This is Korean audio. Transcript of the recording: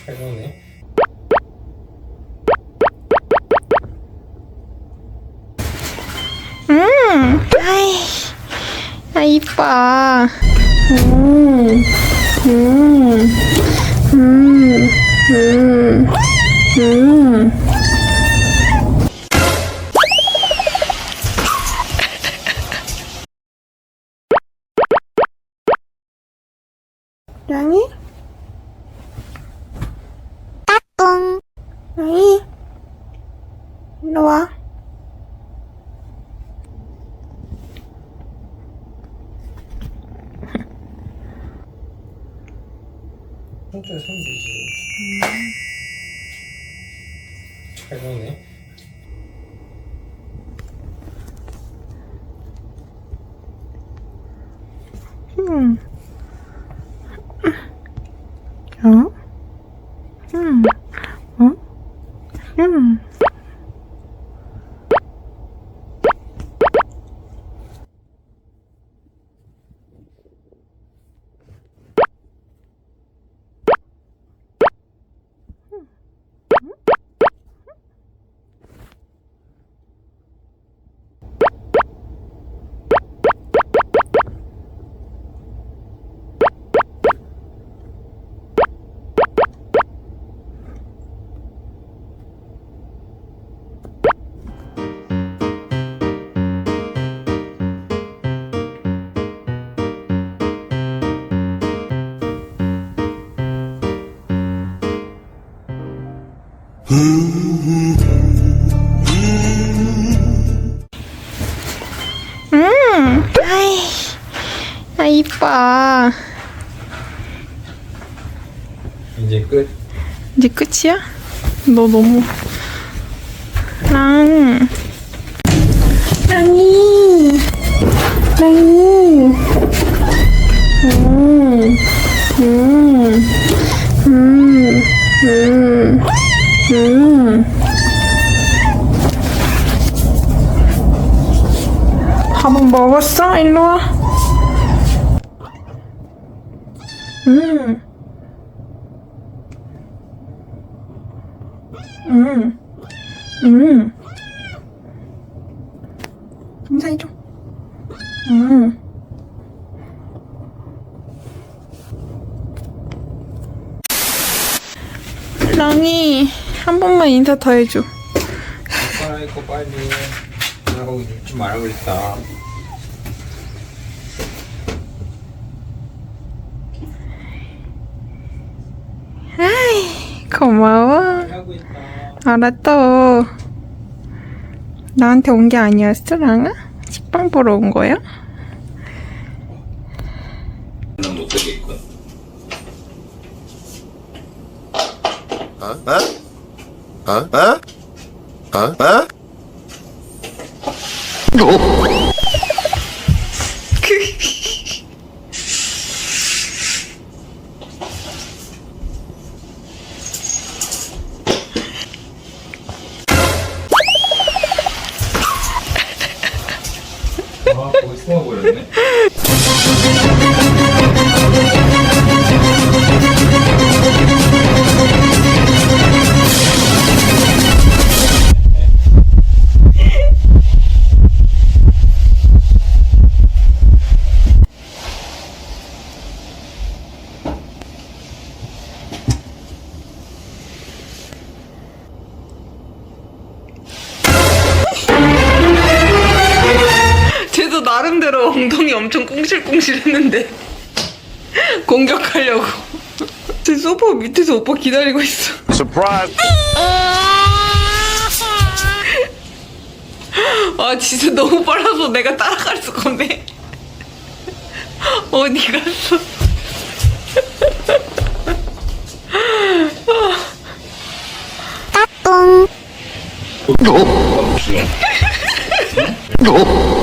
잘 보네. 아, 이뻐. 랑이? 따뚱. 랑이? 일로 와. 손톱에 손 대지. 잘 보네. 어? 어? 아, 이뻐. 이제 끝. 이제 끝이야? 너 너무. 랑이. 랑이. 밥은 먹었어? 일로 와. 인사해 줘. 랑이 한 번만 인사 더 해줘. 빨리 빨리. 나 거기 눕지 말라 그랬다. 아이, 고마워. 하고 있다. 알았어. 나한테 온 게 아니었어, 랑아? 식빵 보러 온 거야? 난 못 되겠군. 아, 거기 숨어버렸네. 쟤도 나름대로 엉덩이 엄청 꽁실꽁실 했는데 공격하려고. 쟤 소파 밑에서 오빠 기다리고 있어. Surprise! 아 진짜 너무 빨라서 내가 따라갈 수가 없네. 어디 갔어? No!